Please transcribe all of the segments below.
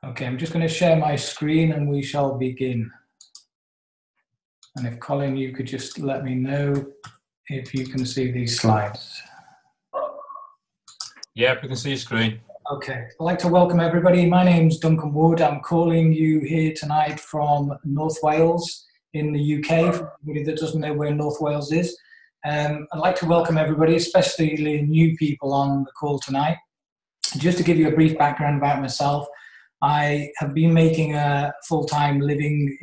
Okay, I'm just going to share my screen and we shall begin. And if Colin, you could just let me know if you can see these slides. Yeah, we can see your screen. Okay, I'd like to welcome everybody. My name's Duncan Wood. I'm calling you here tonight from North Wales in the UK, for anybody that doesn't know where North Wales is. I'd like to welcome everybody, especially new people on the call tonight. Just to give you a brief background about myself, I have been making a full-time living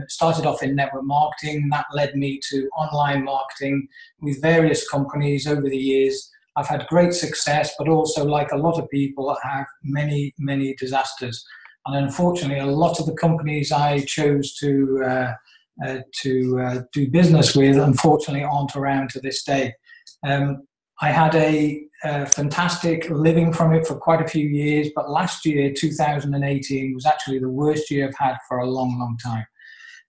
started off in network marketing. That led me to online marketing with various companies over the years. I've had great success, but also, like a lot of people, have many, many disasters. And unfortunately, a lot of the companies I chose to do business with, unfortunately, aren't around to this day. I had a fantastic living from it for quite a few years, but last year, 2018, was actually the worst year I've had for a long, long time.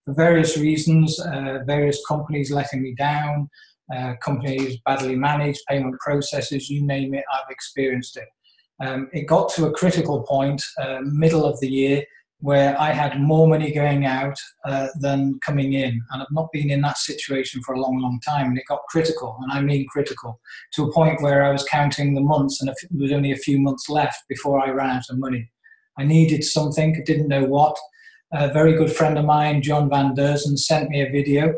For various reasons, various companies letting me down, companies badly managed, payment processes, you name it, I've experienced it. It got to a critical point, middle of the year, where I had more money going out than coming in. And I've not been in that situation for a long, long time. And it got critical, and I mean critical, to a point where I was counting the months and there was only a few months left before I ran out of money. I needed something, I didn't know what. A very good friend of mine, John Van Derzen, sent me a video.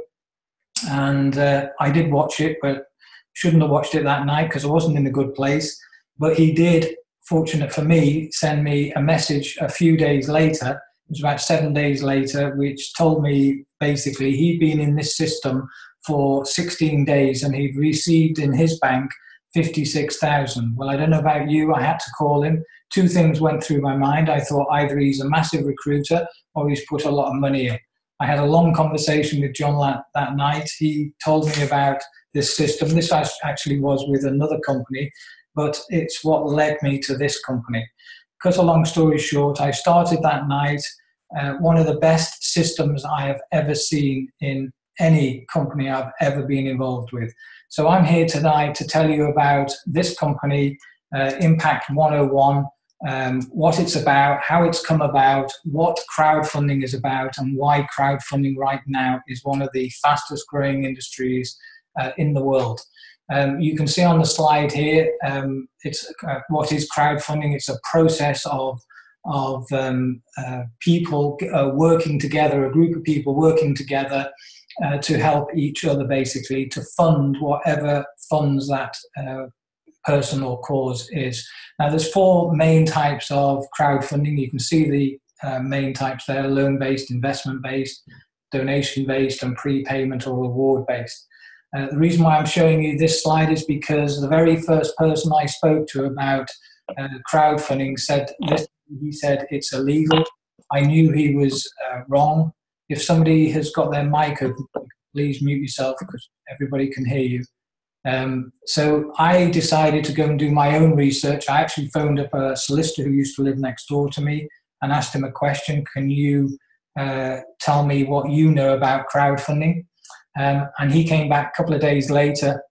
And I did watch it, but shouldn't have watched it that night because I wasn't in a good place. But he did, fortunate for me, send me a message a few days later. It was about 7 days later, which told me basically he'd been in this system for 16 days and he'd received in his bank 56,000. Well, I don't know about you, I had to call him. Two things went through my mind. I thought either he's a massive recruiter or he's put a lot of money in. I had a long conversation with John that night. He told me about this system. This actually was with another company, but it's what led me to this company. Cut a long story short, I started that night, one of the best systems I have ever seen in any company I've ever been involved with. So I'm here tonight to tell you about this company, Impact 101, what it's about, how it's come about, what crowdfunding is about, and why crowdfunding right now is one of the fastest growing industries in the world. You can see on the slide here, it's what is crowdfunding. It's a process of people working together, a group of people working together to help each other, basically, to fund whatever funds that person or cause is. Now, there's four main types of crowdfunding. You can see the main types there: loan-based, investment-based, donation-based, and prepayment or reward-based. The reason why I'm showing you this slide is because the very first person I spoke to about crowdfunding said this. He said it's illegal. I knew he was wrong. If somebody has got their mic open, please mute yourself because everybody can hear you. So I decided to go and do my own research. I actually phoned up a solicitor who used to live next door to me and asked him a question. Can you tell me what you know about crowdfunding? And he came back a couple of days later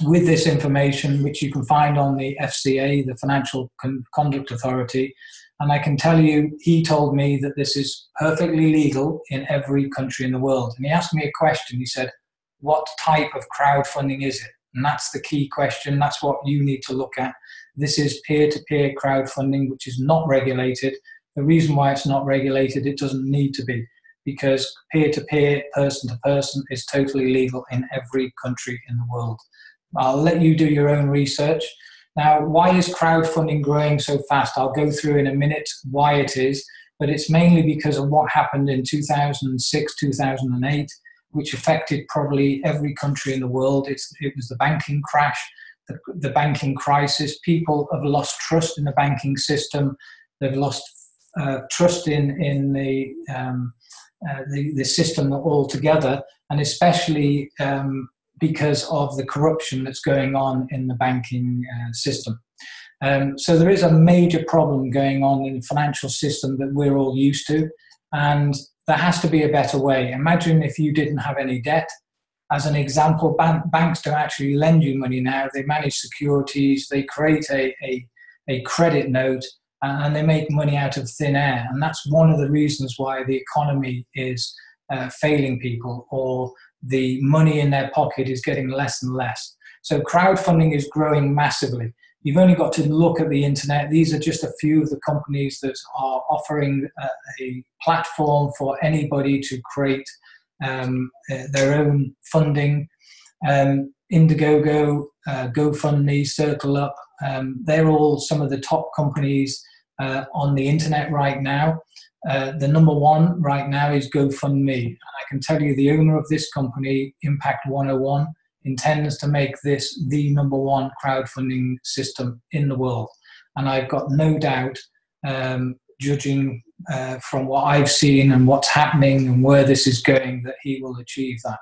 with this information, which you can find on the FCA, the Financial Conduct Authority. And I can tell you, he told me that this is perfectly legal in every country in the world. And he asked me a question. He said, what type of crowdfunding is it? And that's the key question. That's what you need to look at. This is peer-to-peer crowdfunding, which is not regulated. The reason why it's not regulated, it doesn't need to be, because peer-to-peer, person-to-person is totally legal in every country in the world. I'll let you do your own research. Now, why is crowdfunding growing so fast? I'll go through in a minute why it is, but it's mainly because of what happened in 2006, 2008, which affected probably every country in the world. It was the banking crash, the banking crisis. People have lost trust in the banking system. They've lost trust in the system altogether, and especially because of the corruption that's going on in the banking system. So there is a major problem going on in the financial system that we're all used to, and there has to be a better way. Imagine if you didn't have any debt. As an example, banks don't actually lend you money now. They manage securities, they create a credit note, and they make money out of thin air. And that's one of the reasons why the economy is failing people, or the money in their pocket is getting less and less. So crowdfunding is growing massively. You've only got to look at the internet. These are just a few of the companies that are offering a platform for anybody to create their own funding. Indiegogo, GoFundMe, CircleUp, they're all some of the top companies on the internet right now. The number one right now is GoFundMe. And I can tell you the owner of this company, Impact 101, intends to make this the number one crowdfunding system in the world. And I've got no doubt, judging from what I've seen and what's happening and where this is going, that he will achieve that.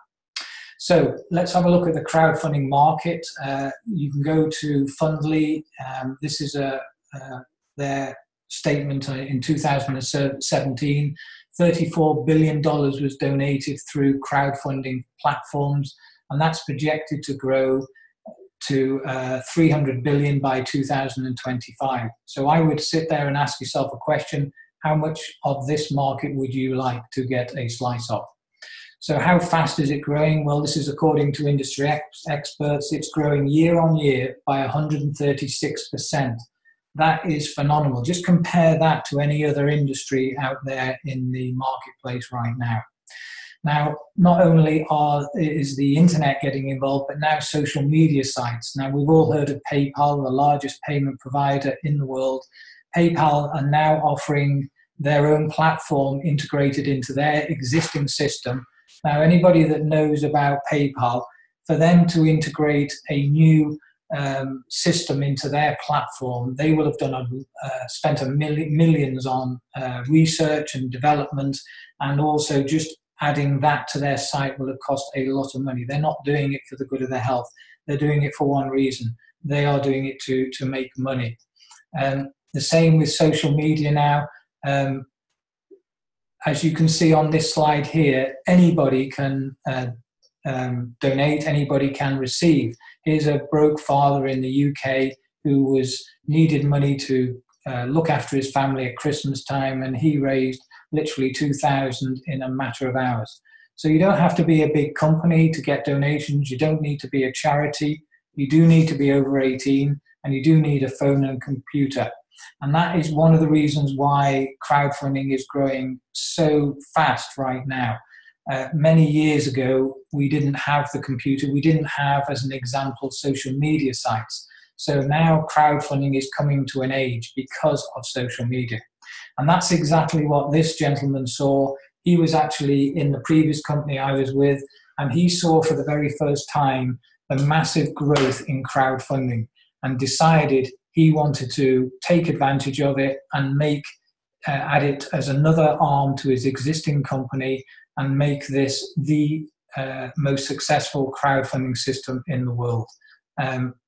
So let's have a look at the crowdfunding market. You can go to Fundly. This is their statement in 2017. $34 billion was donated through crowdfunding platforms, and that's projected to grow to $300 billion by 2025. So I would sit there and ask yourself a question: how much of this market would you like to get a slice of? So how fast is it growing? Well, this is according to industry experts. It's growing year on year by 136%. That is phenomenal. Just compare that to any other industry out there in the marketplace right now. Now, not only is the internet getting involved, but now social media sites. Now, we've all heard of PayPal, the largest payment provider in the world. PayPal are now offering their own platform integrated into their existing system. Now, anybody that knows about PayPal, for them to integrate a new system into their platform, they will have spent millions on research and development, and also just adding that to their site will have cost a lot of money. They're not doing it for the good of their health. They're doing it for one reason. They are doing it to make money. The same with social media now. As you can see on this slide here, anybody can donate, anybody can receive. Here's a broke father in the UK who needed money to look after his family at Christmas time, and he raised literally 2,000 in a matter of hours. So you don't have to be a big company to get donations. You don't need to be a charity. You do need to be over 18, and you do need a phone and computer. And that is one of the reasons why crowdfunding is growing so fast right now. Many years ago, we didn't have the computer. We didn't have, as an example, social media sites. So now crowdfunding is coming to an age because of social media. And that's exactly what this gentleman saw. He was actually in the previous company I was with, and he saw for the very first time the massive growth in crowdfunding, and decided he wanted to take advantage of it and add it as another arm to his existing company and make this the most successful crowdfunding system in the world.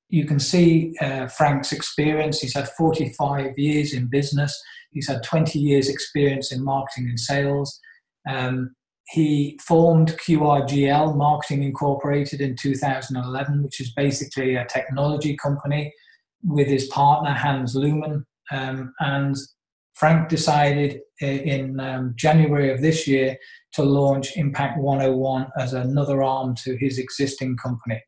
You can see Frank's experience. He's had 45 years in business. He's had 20 years experience in marketing and sales. He formed QRGL Marketing Incorporated in 2011, which is basically a technology company, with his partner, Hans Luhmann. And Frank decided in January of this year to launch Impact 101 as another arm to his existing company.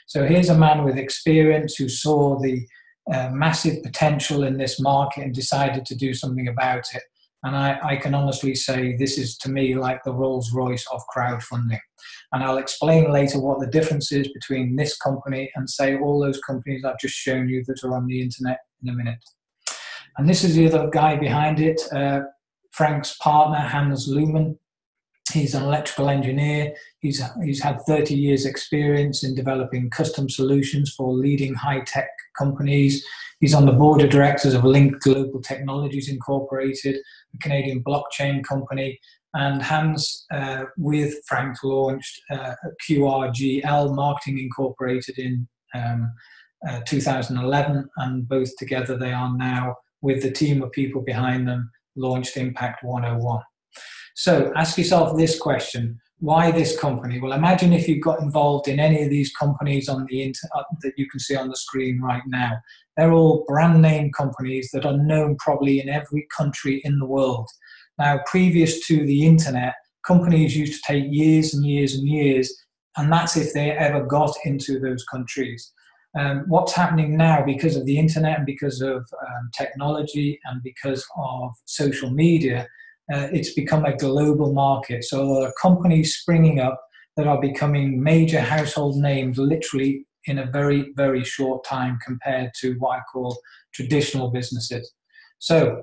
So here's a man with experience who saw the massive potential in this market and decided to do something about it. And I can honestly say this is, to me, like the Rolls-Royce of crowdfunding. And I'll explain later what the difference is between this company and, say, all those companies I've just shown you that are on the internet in a minute. And this is the other guy behind it, Frank's partner, Hans Luhmann. He's an electrical engineer. He's had 30 years experience in developing custom solutions for leading high-tech companies. He's on the board of directors of Link Global Technologies Incorporated, a Canadian blockchain company. And Hans, with Frank, launched QRGL Marketing Incorporated in 2011. And both together, they are now, with the team of people behind them, launched Impact 101. So ask yourself this question: Why this company? Well, imagine if you got involved in any of these companies on the that you can see on the screen right now. They're all brand name companies that are known probably in every country in the world. Now, previous to the internet, companies used to take years and years and years, and that's if they ever got into those countries. What's happening now, because of the internet and because of technology and because of social media, it's become a global market. So there are companies springing up that are becoming major household names literally in a very, very short time compared to what I call traditional businesses. So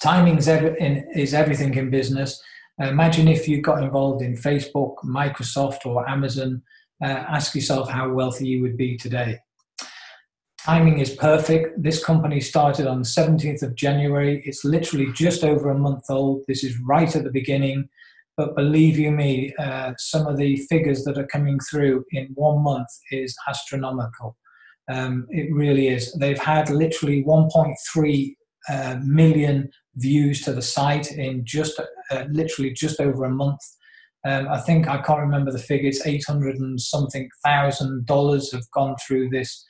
timing is everything in business. Imagine if you got involved in Facebook, Microsoft, or Amazon. Ask yourself how wealthy you would be today. Timing is perfect. This company started on the 17th of January. It's literally just over a month old. This is right at the beginning. But believe you me, some of the figures that are coming through in 1 month is astronomical. It really is. They've had literally 1.3 million views to the site in literally just over a month. I think, I can't remember the figure, it's 800 and something thousand dollars have gone through this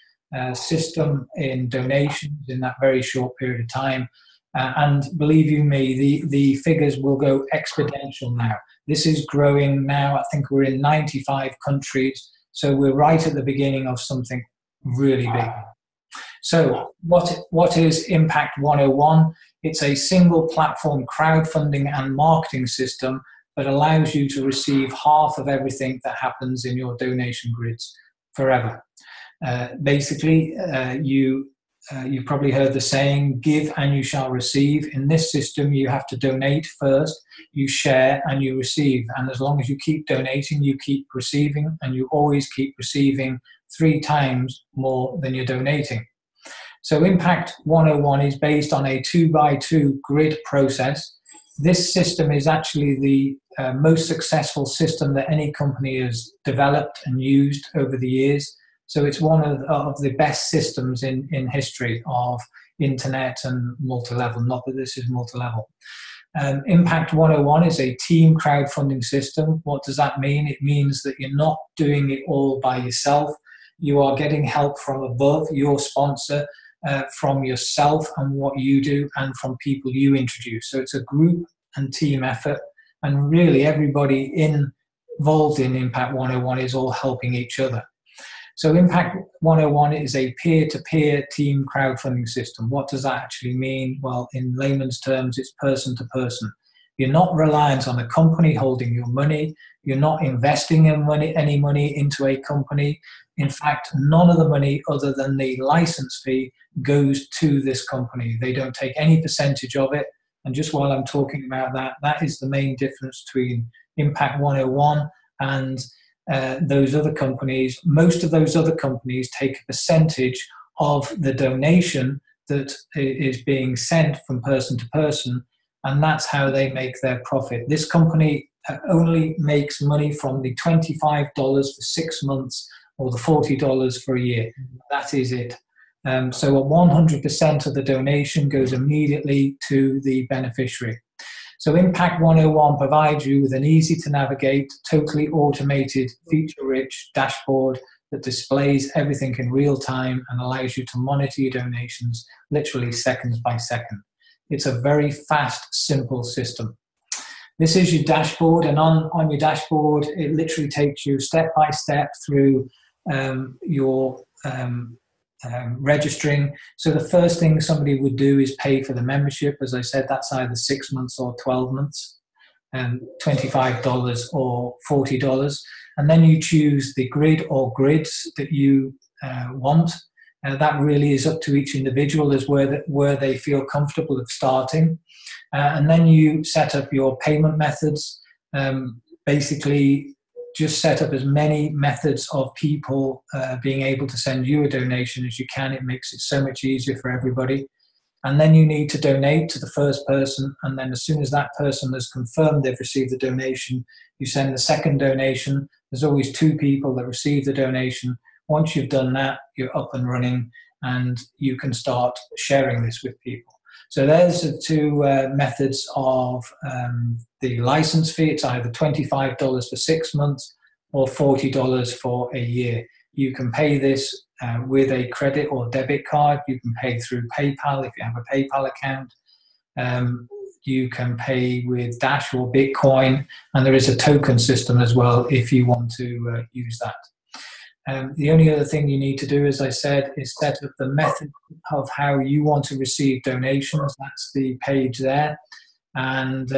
system in donations in that very short period of time. And believe you me, the figures will go exponential now. This is growing now. I think we're in 95 countries. So we're right at the beginning of something really big. So what is Impact 101? It's a single platform crowdfunding and marketing system that allows you to receive half of everything that happens in your donation grids forever. Basically, you've probably heard the saying, give and you shall receive. In this system, you have to donate first, you share, and you receive. And as long as you keep donating, you keep receiving, and you always keep receiving 3 times more than you're donating. So Impact 101 is based on a 2x2 grid process. This system is actually the most successful system that any company has developed and used over the years. So it's one of the best systems in history of internet and multi-level, not that this is multi-level. Impact 101 is a team crowdfunding system. What does that mean? It means that you're not doing it all by yourself. You are getting help from above, your sponsor, from yourself and what you do, and from people you introduce. So it's a group and team effort, and really everybody involved in Impact 101 is all helping each other. So Impact 101 is a peer-to-peer team crowdfunding system. What does that actually mean? Well, in layman's terms, it's person to person. You're not reliant on a company holding your money. You're not investing any money into a company. In fact, none of the money other than the license fee goes to this company. They don't take any percentage of it. And just while I'm talking about that, that is the main difference between Impact 101 and those other companies. Most of those other companies take a percentage of the donation that is being sent from person to person, and that's how they make their profit. This company only makes money from the $25 for 6 months or the $40 for a year. That is it. So 100% of the donation goes immediately to the beneficiary. So Impact 101 provides you with an easy-to-navigate, totally automated, feature-rich dashboard that displays everything in real time and allows you to monitor your donations literally seconds by second. It's a very fast, simple system. This is your dashboard, and on your dashboard, it literally takes you step by step through your registering. So the first thing somebody would do is pay for the membership. As I said, that's either 6 months or 12 months, $25 or $40. And then you choose the grid or grids that you want. That really is up to each individual as where they feel comfortable of starting. And then you set up your payment methods. Basically, just set up as many methods of people being able to send you a donation as you can. It makes it so much easier for everybody. And then you need to donate to the first person. And then as soon as that person has confirmed they've received the donation, you send the second donation. There's always 2 people that receive the donation. Once you've done that, you're up and running, and you can start sharing this with people. So there's the two methods of the license fee. It's either $25 for 6 months or $40 for a year. You can pay this with a credit or debit card. You can pay through PayPal if you have a PayPal account. You can pay with Dash or Bitcoin, and there is a token system as well if you want to use that. The only other thing you need to do, as I said, is set up the method of how you want to receive donations. That's the page there. And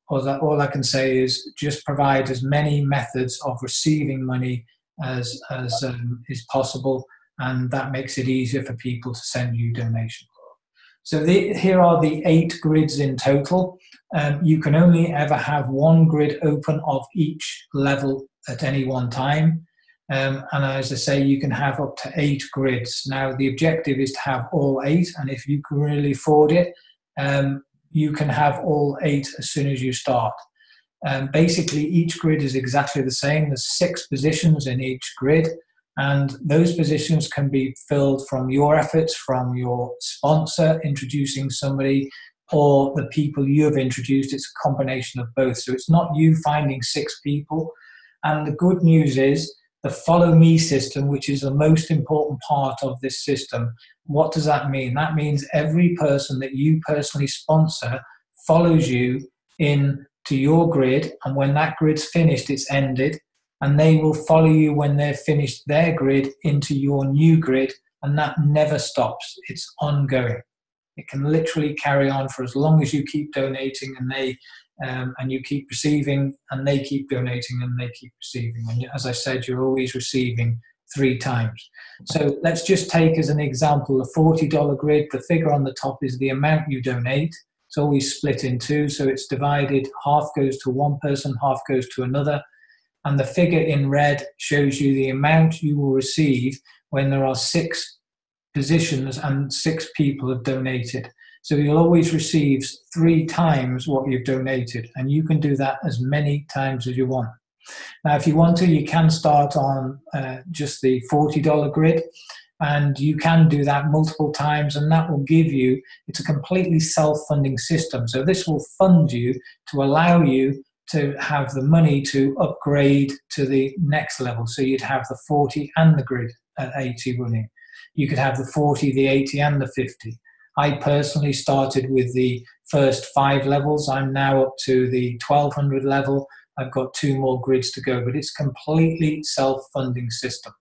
all I can say is just provide as many methods of receiving money as is possible, and that makes it easier for people to send you donations. So here are the 8 grids in total. You can only ever have one grid open of each level at any one time. And as I say, you can have up to 8 grids. Now, the objective is to have all 8, and if you can really afford it, you can have all 8 as soon as you start. Basically, each grid is exactly the same. There's 6 positions in each grid, and those positions can be filled from your efforts, from your sponsor introducing somebody, or the people you have introduced. It's a combination of both. So it's not you finding 6 people. And the good news is the follow me system, which is the most important part of this system. What does that mean? That means every person that you personally sponsor follows you in to your grid, and when that grid's finished, it's ended, and they will follow you when they've finished their grid into your new grid, and that never stops. It's ongoing. It can literally carry on for as long as you keep donating, and you keep receiving, and they keep donating, and they keep receiving. And as I said, you're always receiving 3 times. So let's just take as an example the $40 grid. The figure on the top is the amount you donate. It's always split in 2, so it's divided. Half goes to one person, half goes to another. And the figure in red shows you the amount you will receive when there are 6 positions and 6 people have donated. So you'll always receive 3 times what you've donated, and you can do that as many times as you want. Now, if you want to, you can start on just the $40 grid, and you can do that multiple times, and that will give you, it's a completely self-funding system. So this will fund you to allow you to have the money to upgrade to the next level. So you'd have the 40 and the grid at 80 running. You could have the 40, the 80, and the 50. I personally started with the first 5 levels. I'm now up to the 1200 level. I've got 2 more grids to go, but it's completely self-funding system.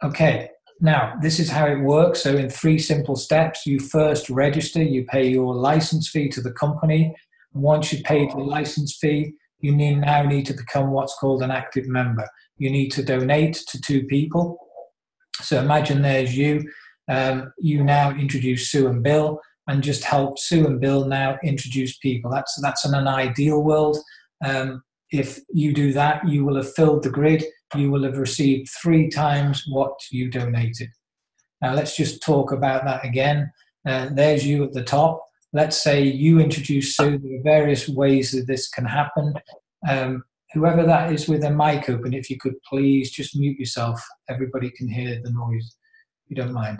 Okay, now this is how it works. So in 3 simple steps, you first register, you pay your license fee to the company. Once you've paid the license fee, you now need to become what's called an active member. You need to donate to 2 people. So imagine there's you. You now introduce Sue and Bill, and just help Sue and Bill now introduce people. That's in an ideal world. If you do that, you will have filled the grid. You will have received 3 times what you donated. Now let's just talk about that again. There's you at the top. Let's say you introduce Sue. There are various ways that this can happen. Whoever that is with a mic open, if you could please just mute yourself. Everybody can hear the noise, if you don't mind.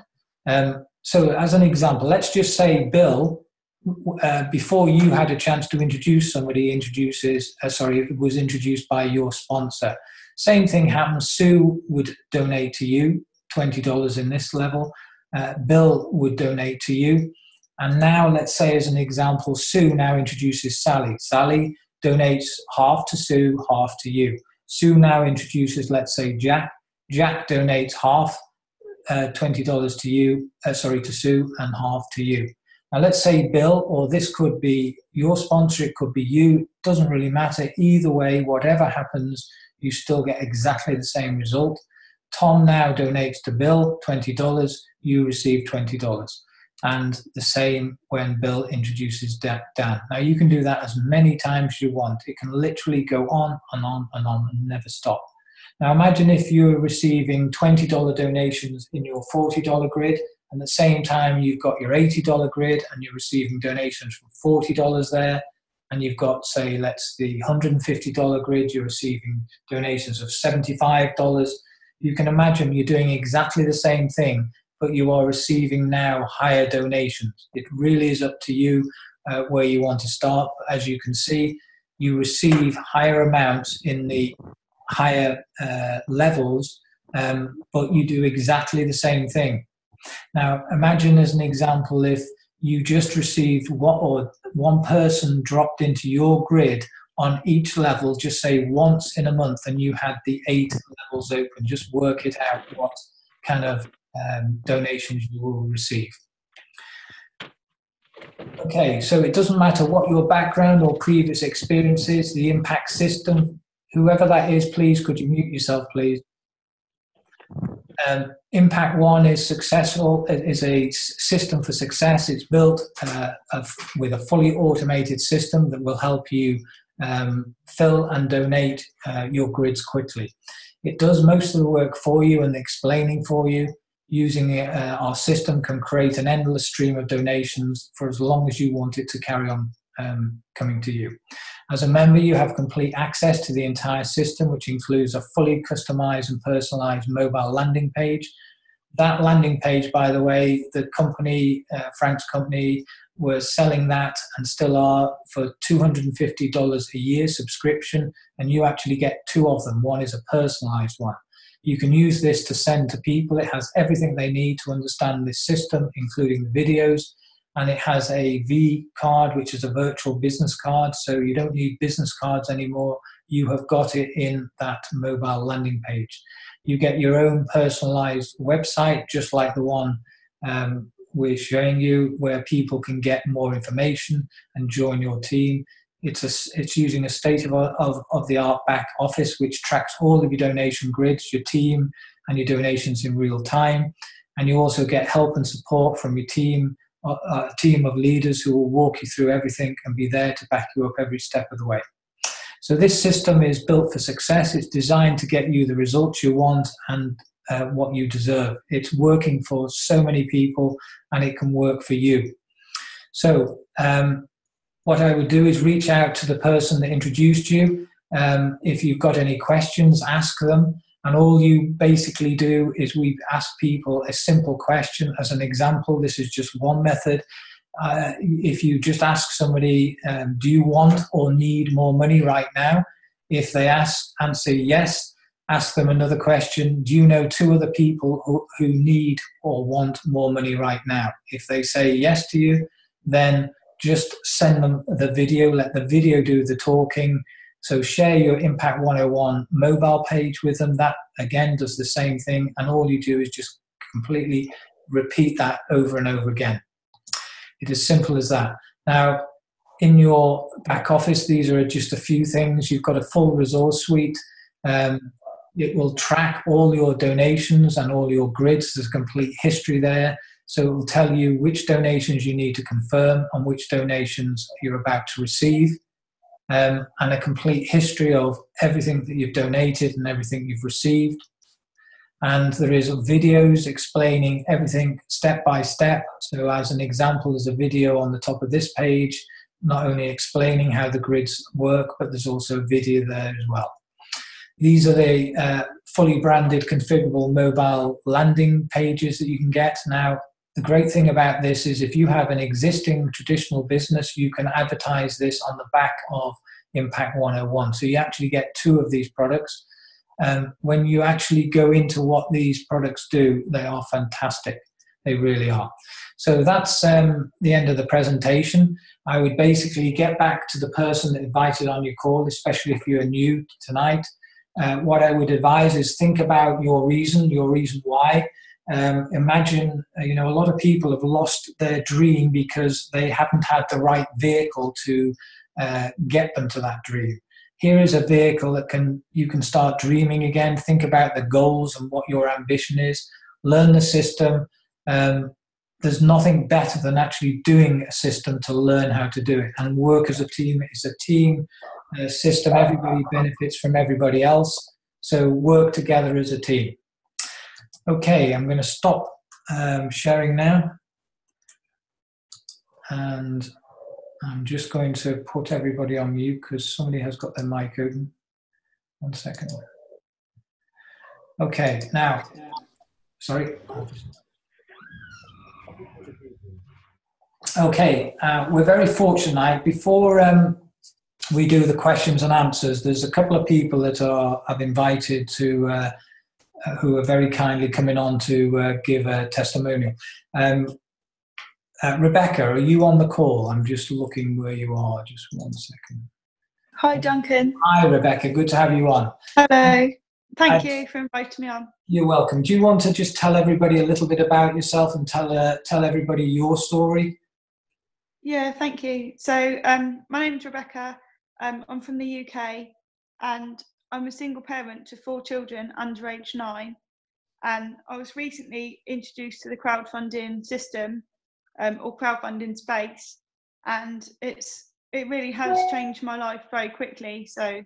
So as an example, let's just say Bill, before you had a chance to introduce somebody, was introduced by your sponsor. Same thing happens. Sue would donate to you, $20 in this level. Bill would donate to you. And now let's say as an example, Sue now introduces Sally. Sally donates half to Sue, half to you. Sue now introduces, let's say, Jack. Jack donates half, $20 to you, to Sue, and half to you. Now let's say Bill, or this could be your sponsor, it could be you, doesn't really matter. Either way, whatever happens, you still get exactly the same result. Tom now donates to Bill, $20, you receive $20. And the same when Bill introduces Dan. Now you can do that as many times as you want. It can literally go on and on and on and never stop. Now imagine if you're receiving $20 donations in your $40 grid, and at the same time you've got your $80 grid and you're receiving donations from $40 there, and you've got, say, the $150 grid, you're receiving donations of $75. You can imagine you're doing exactly the same thing but you are receiving now higher donations. It really is up to you where you want to start. As you can see, you receive higher amounts in the higher levels, but you do exactly the same thing. Now, imagine as an example, if you just received one person dropped into your grid on each level, just say once in a month, and you had the 8 levels open. Just work it out what kind of donations you will receive. Okay, so it doesn't matter what your background or previous experience is, the impact system, whoever that is, please, could you mute yourself, please? Impact One is successful. It is a system for success. It's built with a fully automated system that will help you fill and donate your grids quickly. It does most of the work for you and the explaining for you. Using our system can create an endless stream of donations for as long as you want it to carry on coming to you. As a member, you have complete access to the entire system, which includes a fully customized and personalized mobile landing page. That landing page, by the way, the company, Frank's company, was selling that and still are for $250 a year subscription, and you actually get 2 of them. One is a personalized one. You can use this to send to people. It has everything they need to understand this system, including the videos. And it has a V card, which is a virtual business card. So you don't need business cards anymore. You have got it in that mobile landing page. You get your own personalized website, just like the one we're showing you, where people can get more information and join your team. It's using a state-of-the-art back office, which tracks all of your donation grids, your team, and your donations in real time. And you also get help and support from your team, a team of leaders who will walk you through everything and be there to back you up every step of the way. So this system is built for success. It's designed to get you the results you want and what you deserve. It's working for so many people, and it can work for you. So what I would do is reach out to the person that introduced you. If you've got any questions, ask them. And all you basically do is we ask people a simple question. As an example, this is just one method. If you just ask somebody, do you want or need more money right now? If they answer yes, ask them another question. Do you know 2 other people who need or want more money right now? If they say yes to you, then just send them the video, let the video do the talking. So share your Impact 101 mobile page with them. That, again, does the same thing. And all you do is just completely repeat that over and over again. It is simple as that. Now, in your back office, these are just a few things. You've got a full resource suite. It will track all your donations and all your grids. There's a complete history there. So it will tell you which donations you need to confirm and which donations you're about to receive. And a complete history of everything that you've donated and everything you've received. And there is videos explaining everything step by step. So as an example, there's a video on the top of this page, not only explaining how the grids work, but there's also a video there as well. These are the fully branded configurable mobile landing pages that you can get. Now, the great thing about this is if you have an existing traditional business, you can advertise this on the back of Impact 101. So you actually get 2 of these products. When you actually go into what these products do, they are fantastic. They really are. So that's the end of the presentation. I would basically get back to the person that invited on your call, especially if you're new tonight. What I would advise is think about your reason why. Imagine, a lot of people have lost their dream because they haven't had the right vehicle to get them to that dream. Here is a vehicle that you can start dreaming again. Think about the goals and what your ambition is. Learn the system. There's nothing better than actually doing a system to learn how to do it. And work as a team. It's a team system. Everybody benefits from everybody else. So work together as a team. Okay, I'm going to stop sharing now. And I'm just going to put everybody on mute because somebody has got their mic open. 1 second. Okay, now, sorry. Okay, we're very fortunate. Before we do the questions and answers, there's a couple of people that I've invited to who are very kindly coming on to give a testimonial. Rebecca, are you on the call? I'm just looking where you are. Just 1 second. Hi, Duncan. Hi, Rebecca. Good to have you on. Hello. Thank you for inviting me on. You're welcome. Do you want to just tell everybody a little bit about yourself and tell everybody your story? Yeah, thank you. So my name's Rebecca. I'm from the UK, and I'm a single parent to 4 children under age 9. And I was recently introduced to the crowdfunding system, or crowdfunding space, and it really has changed my life very quickly. So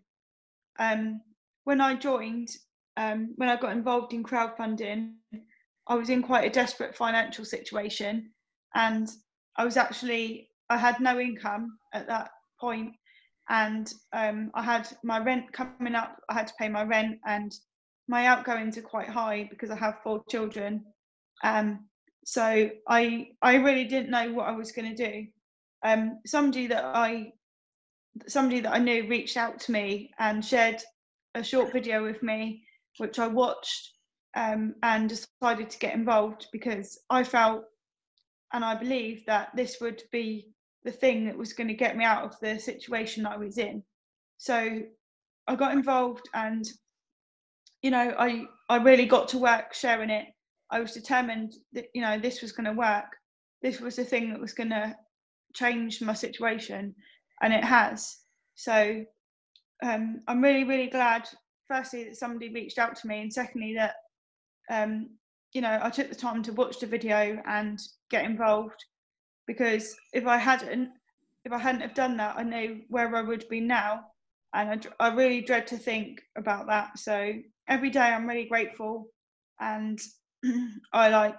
when I joined, when I got involved in crowdfunding, I was in quite a desperate financial situation, and I had no income at that point, and I had my rent coming up. I had to pay my rent, and my outgoings are quite high because I have 4 children. So I really didn't know what I was going to do. Somebody that I knew reached out to me and shared a short video with me, which I watched, and decided to get involved because I felt and I believed that this would be the thing that was going to get me out of the situation I was in. So I got involved, and I really got to work sharing it. I was determined that this was going to work. This was the thing that was going to change my situation, and it has. So I'm really, really glad, firstly, that somebody reached out to me, and secondly, that I took the time to watch the video and get involved, because if I hadn't have done that, I know where I would be now, and I really dread to think about that. So every day I'm really grateful, and I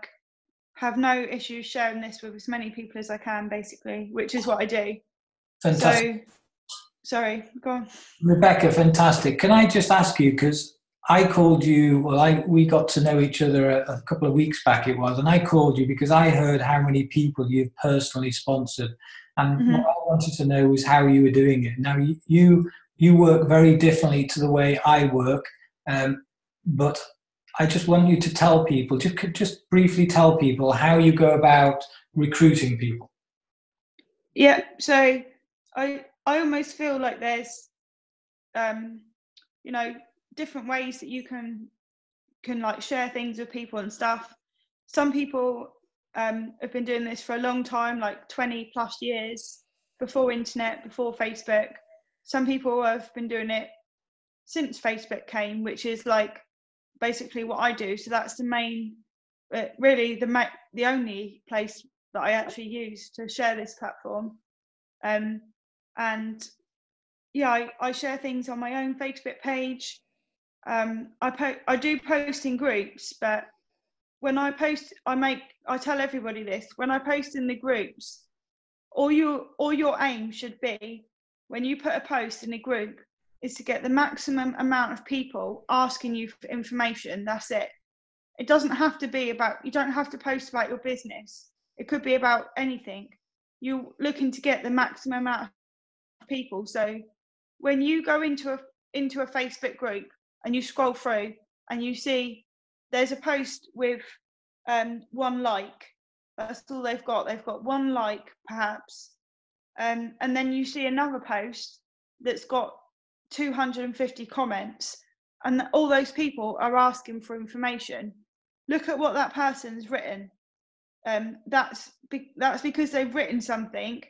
have no issues sharing this with as many people as I can, basically, which is what I do. Fantastic. So, sorry, go on. Rebecca, fantastic. Can I just ask you, because I called you, we got to know each other a couple of weeks back it was, and I called you because I heard how many people you've personally sponsored. And what I wanted to know was how you were doing it. Now, you work very differently to the way I work, but I just want you to tell people, just briefly tell people how you go about recruiting people. Yeah, so I almost feel like there's, different ways that you can share things with people and stuff. Some people have been doing this for a long time, like 20 plus years, before internet, before Facebook. Some people have been doing it since Facebook came, which is basically what I do. So that's the main, really the only place that I actually use to share this platform. And yeah, I share things on my own Facebook page. I do post in groups, but when I post, I tell everybody this: when I post in the groups, all your aim should be, when you put a post in a group, is to get the maximum amount of people asking you for information. That's it. It doesn't have to be about, you don't have to post about your business. It could be about anything. You're looking to get the maximum amount of people. So when you go into a Facebook group and you scroll through and you see there's a post with 1 like, that's all they've got. They've got 1 like perhaps, and then you see another post that's got 250 comments, and all those people are asking for information. Look at what that person's written. That's because they've written something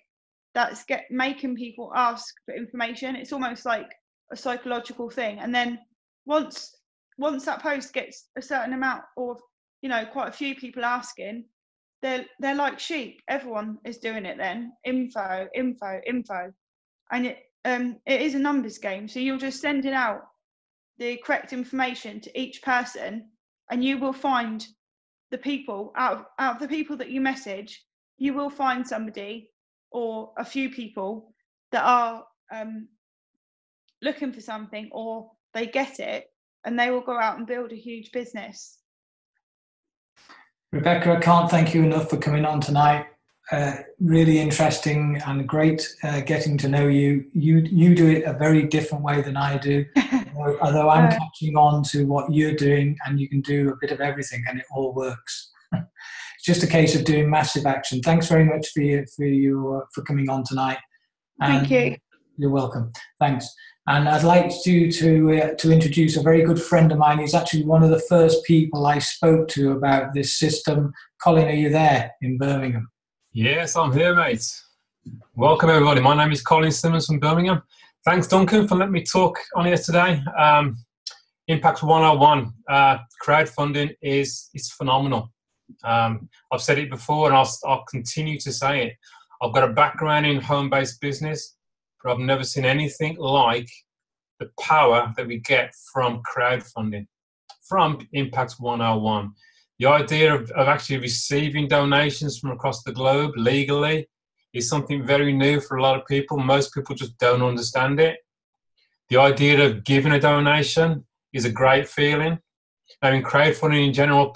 that's making people ask for information. It's almost like a psychological thing. And then once that post gets a certain amount, or quite a few people asking, they're like sheep. Everyone is doing it then. Info, and it is a numbers game. So you're just sending out the correct information to each person, and you will find the people out of the people that you message. You will find somebody or a few people that are looking for something, or they get it, and they will go out and build a huge business. Rebecca, I can't thank you enough for coming on tonight. really interesting and great getting to know you. You do it a very different way than I do. Although I'm catching on to what you're doing, and you can do a bit of everything, and it all works. It's just a case of doing massive action. Thanks very much for coming on tonight. Thank you. You're welcome. Thanks. And I'd like you to introduce a very good friend of mine. He's actually one of the first people I spoke to about this system. Colin, are you there in Birmingham? Yes, I'm here, mate. Welcome, everybody. My name is Colin Simmons from Birmingham. Thanks, Duncan, for letting me talk on here today. Impact 101, crowdfunding is phenomenal. I've said it before, and I'll continue to say it. I've got a background in home-based business, but I've never seen anything like the power that we get from crowdfunding, from Impact 101. The idea of actually receiving donations from across the globe legally is something very new for a lot of people. Most people just don't understand it. The idea of giving a donation is a great feeling. I mean, crowdfunding in general,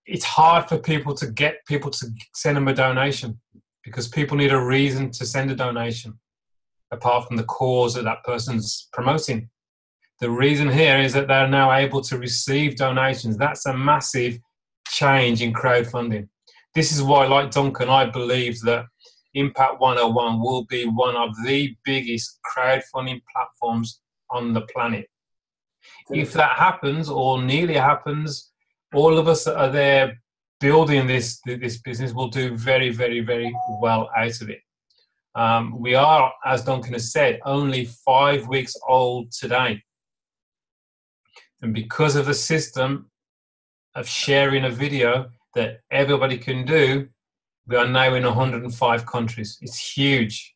it's hard for people to get people to send them a donation because people need a reason to send a donation apart from the cause that that person's promoting. The reason here is that they're now able to receive donations. That's a massive change in crowdfunding. This is why, like Duncan, I believe that Impact 101 will be one of the biggest crowdfunding platforms on the planet. If that happens, or nearly happens, all of us that are there building this business will do very, very, very well out of it. We are, as Duncan has said, only 5 weeks old today. And because of the system of sharing a video that everybody can do, we are now in 105 countries. It's huge.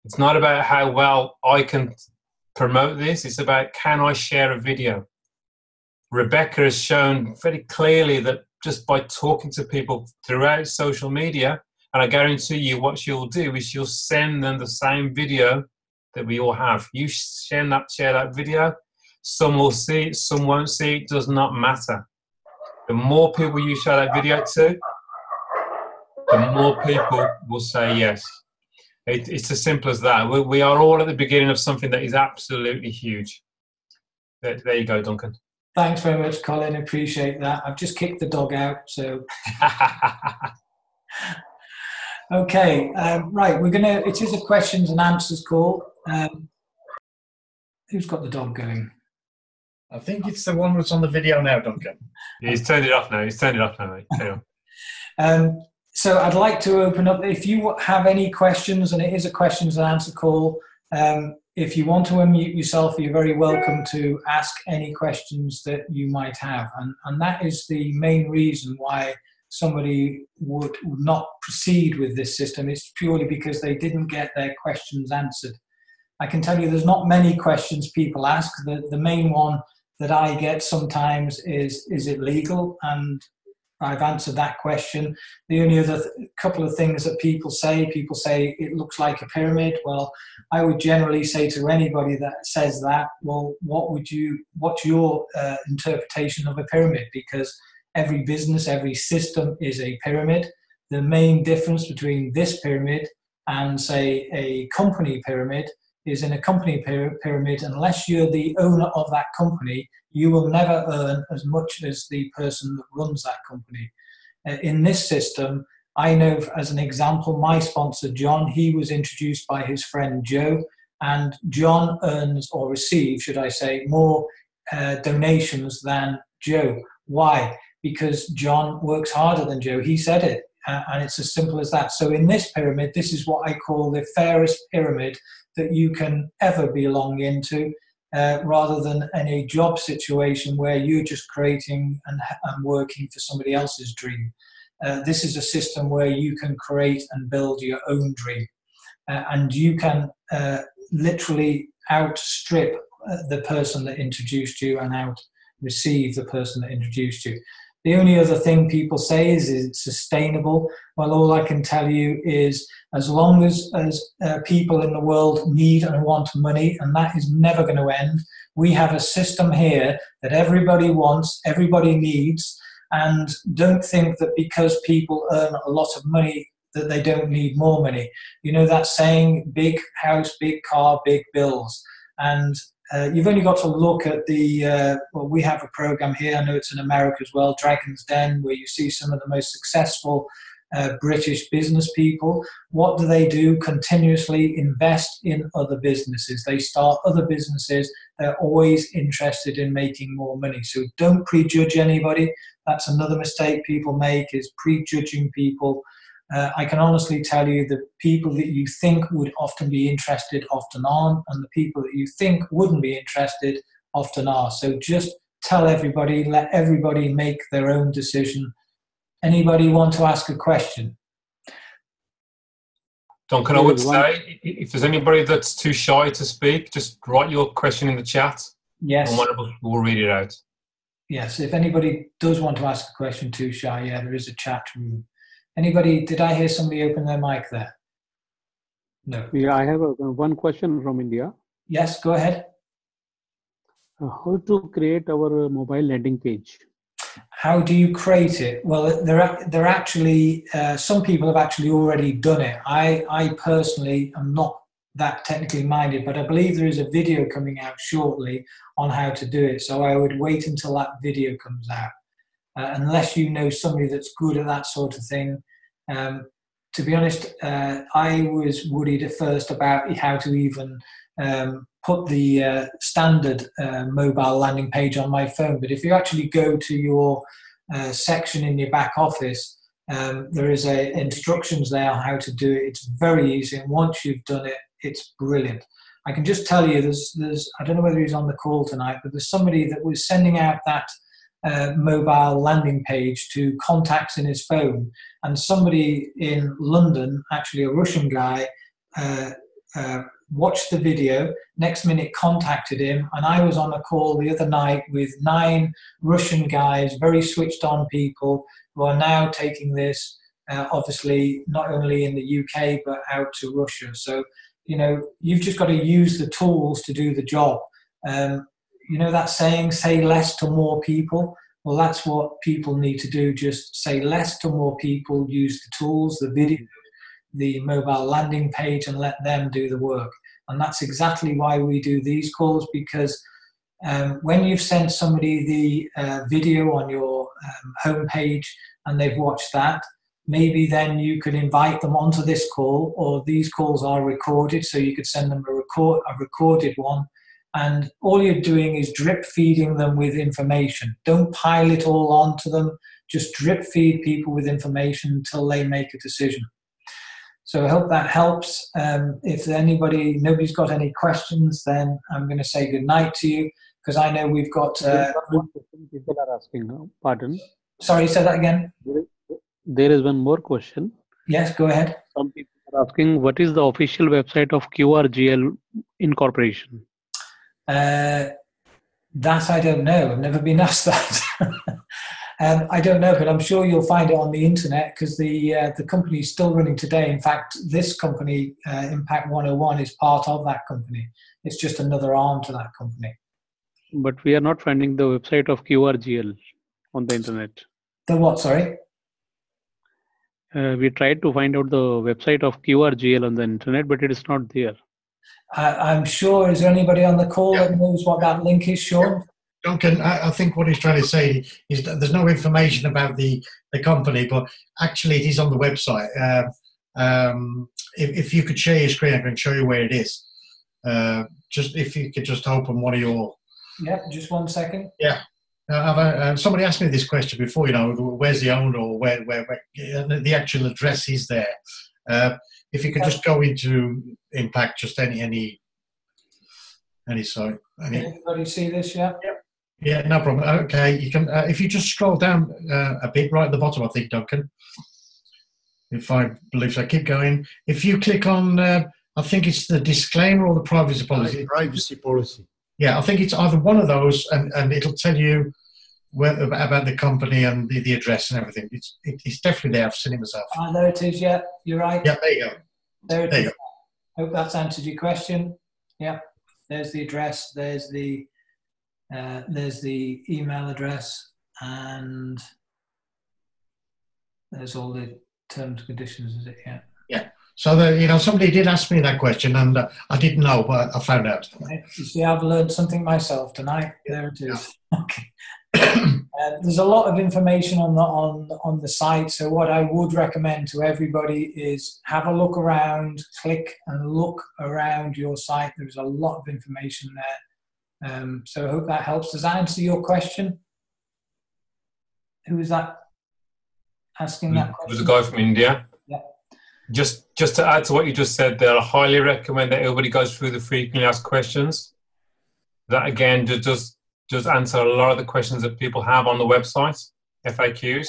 It's not about how well I can promote this. It's about, can I share a video? Rebecca has shown very clearly that just by talking to people throughout social media, and I guarantee you what she'll do is she'll send them the same video that we all have. You share that video. Some will see it, some won't see it, does not matter. The more people you show that video to, the more people will say yes. It's as simple as that. We are all at the beginning of something that is absolutely huge. There you go, Duncan. Thanks very much, Colin. Appreciate that. I've just kicked the dog out, so. Okay, right. It is a questions and answers call. Who's got the dog going? I think it's the one that's on the video now, Duncan. He's turned it off now. Mate. So I'd like to open up, if you have any questions, and it is a questions and answer call, if you want to unmute yourself, you're very welcome to ask any questions that you might have. And that is the main reason why somebody would not proceed with this system. It's purely because they didn't get their questions answered. I can tell you there's not many questions people ask. The main one that I get sometimes is it legal? And I've answered that question. The only other couple of things that people say it looks like a pyramid. Well, I would generally say to anybody that says that, well, what's your interpretation of a pyramid? Because every business, every system is a pyramid. The main difference between this pyramid and, say, a company pyramid is in a company pyramid, unless you're the owner of that company, you will never earn as much as the person that runs that company. In this system, I know, as an example, my sponsor, John, he was introduced by his friend Joe, and John earns, or receives, should I say, more donations than Joe. Why? Because John works harder than Joe. He said it, and it's as simple as that. So in this pyramid, this is what I call the fairest pyramid that you can ever belong into, rather than in a job situation where you're just creating and working for somebody else's dream. This is a system where you can create and build your own dream, and you can literally outstrip the person that introduced you and out-receive the person that introduced you. The only other thing people say is it's sustainable. Well, all I can tell you is as long as people in the world need and want money, and that is never going to end, we have a system here that everybody wants, everybody needs, And don't think that because people earn a lot of money that they don't need more money. You know that saying, big house, big car, big bills. And you've only got to look at well, we have a program here, I know it's in America as well, Dragon's Den, where you see some of the most successful British business people. What do? Continuously invest in other businesses. They start other businesses. They're always interested in making more money. So don't prejudge anybody. That's another mistake people make, is prejudging people. I can honestly tell you that people that you think would often be interested often aren't, and the people that you think wouldn't be interested often are. So just tell everybody, let everybody make their own decision. Anybody want to ask a question? Duncan, I would say, if there's anybody that's too shy to speak, just write your question in the chat. Yes. And one of us will read it out. Yes, if anybody does want to ask a question too shy, yeah, there is a chat room. Anybody, did I hear somebody open their mic there? No. Yeah, I have one question from India. Yes, go ahead. How to create our mobile landing page? How do you create it? Well, they're actually, some people have actually already done it. I personally am not that technically minded, but I believe there is a video coming out shortly on how to do it. So I would wait until that video comes out. Unless you know somebody that's good at that sort of thing. To be honest, I was worried at first about how to even put the standard mobile landing page on my phone. But if you actually go to your section in your back office, there is instructions there on how to do it. It's very easy, and once you've done it, it's brilliant. I can just tell you, there's I don't know whether he's on the call tonight, but there's somebody that was sending out that mobile landing page to contacts in his phone, and somebody in London, actually a Russian guy, watched the video, next minute contacted him, and I was on a call the other night with 9 Russian guys, very switched on people, who are now taking this obviously not only in the UK but out to Russia. So, you know, you've just got to use the tools to do the job. You know that saying, say less to more people? Well, that's what people need to do. Just say less to more people, use the tools, the video, the mobile landing page, and let them do the work. And that's exactly why we do these calls, because when you've sent somebody the video on your homepage and they've watched that, maybe then you could invite them onto this call, or these calls are recorded, so you could send them a recorded one. And all you're doing is drip feeding them with information. Don't pile it all onto them. Just drip feed people with information until they make a decision. So I hope that helps. If nobody's got any questions, then I'm going to say good night to you, because I know we've got... people are asking, pardon? Sorry, say that again. There is one more question. Yes, go ahead. Some people are asking, what is the official website of QRGL Incorporation? That I don't know. I've never been asked that. I don't know, but I'm sure you'll find it on the internet, because the company is still running today. In fact, this company, Impact 101, is part of that company. It's just another arm to that company. But we are not finding the website of QRGL on the internet. The what, sorry? We tried to find out the website of QRGL on the internet, but it is not there. I'm sure, is there anybody on the call that knows what that link is, Sean? Duncan, I think what he's trying to say is that there's no information about the company, but actually it is on the website. If you could share your screen, I can show you where it is. Just if you could just open one of your... Yeah, just 1 second. Yeah. Somebody asked me this question before, you know, where's the owner, or where the actual address is there. If you could just go into Impact, just any site. Anybody see this yet? Yeah, no problem. Okay, you can, if you just scroll down a bit, right at the bottom, I think, Duncan. If I believe so, keep going. If you click on, I think it's the disclaimer or the privacy policy. Privacy policy. Yeah, I think it's either one of those, and it'll tell you about the company and the address and everything. It's definitely there. I've seen it myself. There it is. Yeah, you're right. Yeah, there you go. There it is. Hope that's answered your question. Yeah, there's the address. There's the email address, and There's all the terms and conditions, is it? Yeah. Yeah. So somebody did ask me that question, and I didn't know, but I found out. You see, I've learned something myself tonight. There it is. Yeah. Okay. There's a lot of information on the site. So what I would recommend to everybody is have a look around, click and look around your site. There's a lot of information there. So I hope that helps. Does that answer your question? Who was that asking that question? It was a guy from India. Yeah. Just to add to what you just said there, I highly recommend that everybody goes through the frequently asked questions. That again just answer a lot of the questions that people have on the website, FAQs.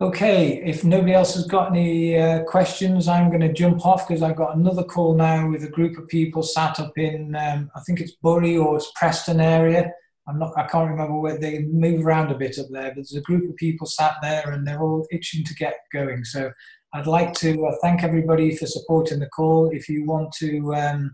Okay, if nobody else has got any questions, I'm going to jump off because I've got another call now with a group of people sat up in, I think it's Bury or it's Preston area. I can't remember where they move around a bit up there, but there's a group of people sat there and they're all itching to get going. So I'd like to thank everybody for supporting the call. If you want to